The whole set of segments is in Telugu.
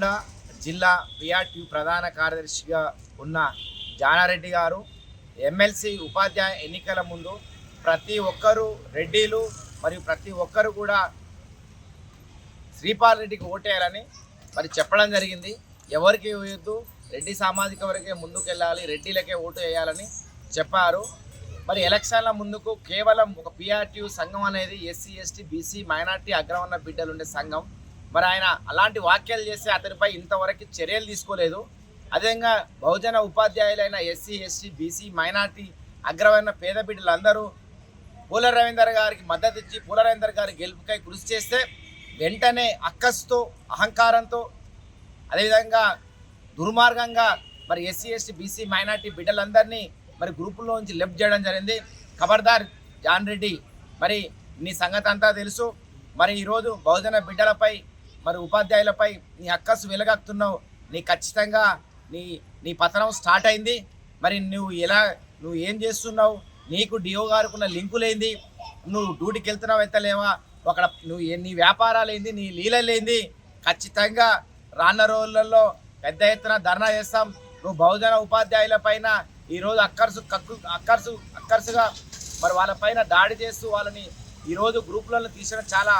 నల్గొండ జిల్లా పిఆర్టీ ప్రధాన కార్యదర్శిగా ఉన్న జానారెడ్డి గారు ఎమ్మెల్సీ ఉపాధ్యాయ ఎన్నికల ముందు ప్రతి ఒక్కరూ రెడ్డిలు మరియు ప్రతి ఒక్కరు కూడా శ్రీపాల్ రెడ్డికి ఓటేయాలని మరి చెప్పడం జరిగింది. ఎవరికి వేయొద్దు, రెడ్డి సామాజిక వర్గమే ముందుకెళ్ళాలి, రెడ్డిలకే ఓటు వేయాలని చెప్పారు. మరి ఎలక్షన్ల ముందుకు కేవలం ఒక పిఆర్టీ సంఘం అనేది ఎస్సీ ఎస్టీ బీసీ మైనార్టీ అగ్రవర్ణ బిడ్డలు ఉండే సంఘం. మరి ఆయన అలాంటి వ్యాఖ్యలు చేస్తే అతనిపై ఇంతవరకు చర్యలు తీసుకోలేదు. అదేవిధంగా బహుజన ఉపాధ్యాయులైన ఎస్సీ ఎస్టీ బీసీ మైనార్టీ అగ్రవర్ణ పేద బిడ్డలందరూ పూల రవీందర్ గారికి మద్దతు ఇచ్చి పూల రవీందర్ గారి గెలుపుకై కృషి చేస్తే వెంటనే అక్కస్తో అహంకారంతో అదేవిధంగా దుర్మార్గంగా మరి ఎస్సీ ఎస్టీ బీసీ మైనార్టీ బిడ్డలందరినీ మరి గ్రూపుల్లో నుంచి లెఫ్ట్ చేయడం జరిగింది. ఖబర్దార్ జాన్ రెడ్డి, మరి నీ సంగతి అంతా తెలుసు. మరి ఈరోజు బహుజన బిడ్డలపై మరి ఉపాధ్యాయులపై నీ అక్కసు వెలగక్కుతున్నావు. నీ ఖచ్చితంగా నీ పతనం స్టార్ట్ అయింది. మరి నువ్వు ఏం చేస్తున్నావు? నీకు డిఓ గారికి ఉన్న లింకులేంది? నువ్వు డ్యూటీకి వెళ్తున్నావు ఎత్తలేవా? అక్కడ నీ వ్యాపారాలు ఏంది? నీ లీలలేంది? ఖచ్చితంగా రానున్న రోజులలో పెద్ద ఎత్తున ధర్నా చేస్తాం. నువ్వు బహుజన ఉపాధ్యాయుల పైన ఈరోజు అక్కర్సుగా మరి వాళ్ళపైన దాడి చేస్తూ వాళ్ళని ఈరోజు గ్రూపులలో తీసిన చాలా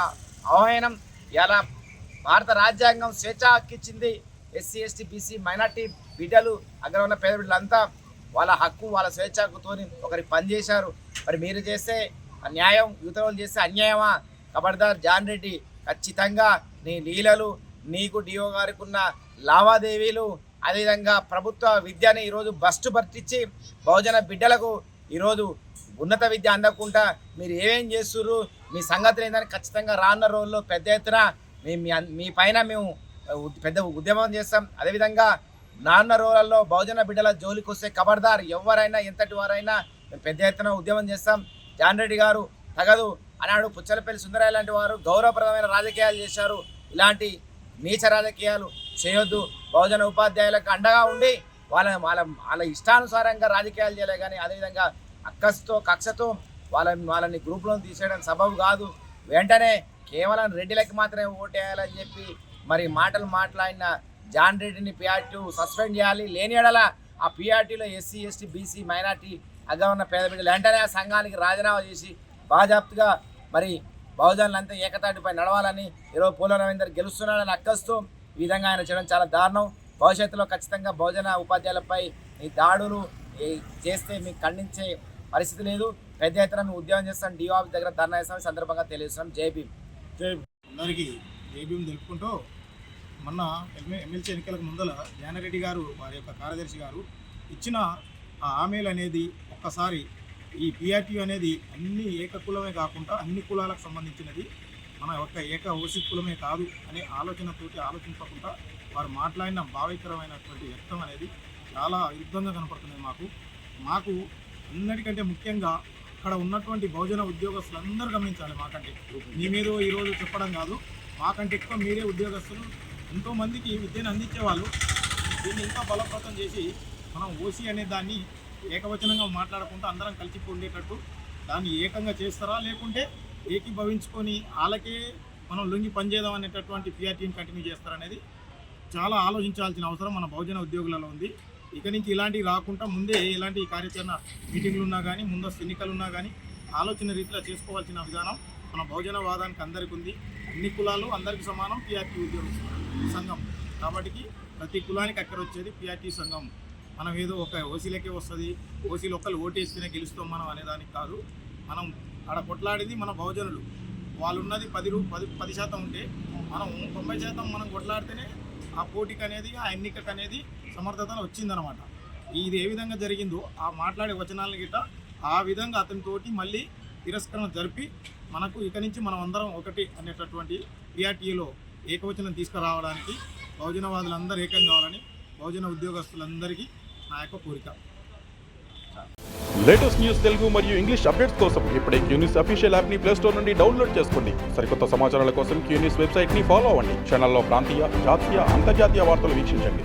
అవహేనం. ఇలా భారత రాజ్యాంగం స్వేచ్ఛ హక్కు ఇచ్చింది. ఎస్సీ ఎస్టీ బీసీ మైనార్టీ బిడ్డలు అగ్రవర్ణ పేద బిడ్డలంతా వాళ్ళ హక్కు వాళ్ళ స్వేచ్ఛ హక్కుతో ఒకరికి పనిచేశారు. మరి మీరు చేసే న్యాయం యువతలు చేసే అన్యాయమా? ఖబర్దార్ జాన్ రెడ్డి, ఖచ్చితంగా నీ లీలలు, నీకు డిఓ గారికి ఉన్న లావాదేవీలు, అదేవిధంగా ప్రభుత్వ విద్యని ఈరోజు బస్టు పట్టించి బహుజన బిడ్డలకు ఈరోజు ఉన్నత విద్య అందకుండా మీరు ఏమేం చేస్తుర్రు, మీ సంగతులు ఏందని ఖచ్చితంగా రానున్న రోజుల్లో పెద్ద ఎత్తున మీ పైన మేము పెద్ద ఉద్యమం చేస్తాం. అదేవిధంగా రానున్న రోజులలో బహుజన బిడ్డల జోలికి వస్తే ఖబర్దార్ ఎవరైనా ఎంతటి వారైనా మేము పెద్ద ఎత్తున ఉద్యమం చేస్తాం. జాన్ రెడ్డి గారు తగదు అన్నాడు. పుచ్చలపల్లి సుందరయ్య లాంటి వారు గౌరవప్రదమైన రాజకీయాలు చేశారు. ఇలాంటి నీచ రాజకీయాలు చేయొద్దు. బహుజన ఉపాధ్యాయులకు అండగా ఉండి వాళ్ళ ఇష్టానుసారంగా రాజకీయాలు చేయలే కానీ అదేవిధంగా కక్షతో వాళ్ళని గ్రూప్లో తీసేయడం సబబు కాదు. వెంటనే కేవలం రెడ్డిలకి మాత్రమే ఓటేయాలని చెప్పి మరి మాటలు మాట్లాడిన జాన్ రెడ్డిని పిఆర్టీ సస్పెండ్ చేయాలి. లేని ఎడల ఆ పిఆర్టీలో ఎస్సీ ఎస్టీ బీసీ మైనార్టీ అగ్రవర్ణ పేద బిడ్డలు వెంటనే ఆ సంఘానికి రాజీనామా చేసి బాజాప్తుగా మరి బహుజనులంతా ఏకతాటిపై నడవాలని ఈరోజు పూల రవీందర్ గెలుస్తున్నాడని అక్కస్తూ ఈ విధంగా ఆయన చేయడం చాలా దారుణం. భవిష్యత్తులో ఖచ్చితంగా బహుజన ఉపాధ్యాయులపై ఈ దాడులు చేస్తే మీకు ఖండించే పరిస్థితి లేదు. పెద్ద ఎత్తున మేము ఉద్యోగం చేస్తాం. డిఓ ఆఫీస్ దగ్గర ధర్నా చేస్తాం. సందర్భంగా తెలియజేస్తున్నాం. జై భీమ్. అందరికీ జై భీమ్ తెలుపుకుంటూ మొన్న ఎమ్మెల్సీ ఎన్నికలకు ముందల జానారెడ్డి గారు వారి యొక్క కార్యదర్శి గారు ఇచ్చిన ఆ హామీలు అనేది ఒక్కసారి ఈ పిఆర్టీ అనేది అన్ని ఏకకులమే కాకుండా అన్ని కులాలకు సంబంధించినది, మన యొక్క ఏక ఓసీ కులమే కాదు అనే ఆలోచించకుండా వారు మాట్లాడిన భావికరమైనటువంటి వ్యక్తం అనేది చాలా విరుద్ధంగా కనపడుతుంది. మాకు అన్నిటికంటే ముఖ్యంగా అక్కడ ఉన్నటువంటి బహుజన ఉద్యోగస్తులందరూ గమనించాలి. మాకంటే మీ మీద ఈరోజు చెప్పడం కాదు, మాకంటే ఎక్కువ మీరే ఉద్యోగస్తులు ఎంతోమందికి విద్యను అందించేవాళ్ళు. దీన్ని ఇంకా బలోపేతం చేసి మనం ఓసీ అనే దాన్ని ఏకవచనంగా మాట్లాడకుండా అందరం కలిసి ఉండేటట్టు దాన్ని ఏకంగా చేస్తారా, లేకుంటే ఏకీభవించుకొని వాళ్ళకే మనం లొంగి పనిచేద్దాం అనేటటువంటి పిఆర్టీని కంటిన్యూ చేస్తారనేది చాలా ఆలోచించాల్సిన అవసరం మన బహుజన ఉద్యోగులలో ఉంది. ఇక నుంచి ఇలాంటివి రాకుండా ముందే ఇలాంటి కార్యాచరణ మీటింగ్లు ఉన్నా కానీ ముందస్తు ఎన్నికలు ఉన్నా కానీ ఆలోచన రీతిలో చేసుకోవాల్సిన విధానం మన బహుజన వాదానికి అందరికీ ఉంది. అన్ని కులాలు అందరికీ సమానం పిఆర్టీ ఉద్యోగ సంఘం కాబట్టి ప్రతి కులానికి అక్కడ వచ్చేది పిఆర్టీ సంఘం. మనం ఏదో ఒక ఓసీలకే వస్తుంది, ఓసీలు ఒక్కరు ఓటేస్తేనే గెలుస్తాం మనం అనేదానికి కాదు. మనం ఆడ కొట్లాడేది మన బహుజనులు. వాళ్ళు ఉన్నది 10% ఉంటే మనం 90% మనం కొట్లాడితేనే ఆ పోటీకి అనేది ఆ ఎన్నికకు అనేది సమర్థత వచ్చిందనమాట. ఇది ఏ విధంగా జరిగిందో ఆ మాట్లాడే వచనాలను గిట్ట ఆ విధంగా అతనితోటి మళ్ళీ తిరస్కరణ జరిపి మనకు ఇక నుంచి మనం అందరం ఒకటి అనేటటువంటి పిఆర్టీలో ఏకవచనం తీసుకురావడానికి బహుజనవాదులందరూ ఏకం కావాలని బహుజన ఉద్యోగస్తులందరికీ నా యొక్క కోరిక. లేటెస్ట్ న్యూస్ తెలుగు మరియు ఇంగ్లీష్ అప్డేట్స్ కోసం ఇప్పుడే క్యూన్యూస్ అఫీషియల్ యాప్ని ప్లేస్టోర్ నుండి డౌన్లోడ్ చేసుకోండి. సరికొత్త సమాచారాల కోసం క్యూన్యూస్ వెబ్సైట్ని ఫాలో అవ్వండి. ఛానల్లో ప్రాంతీయ, జాతీయ, అంతర్జాతీయ వార్తలు వీక్షించండి.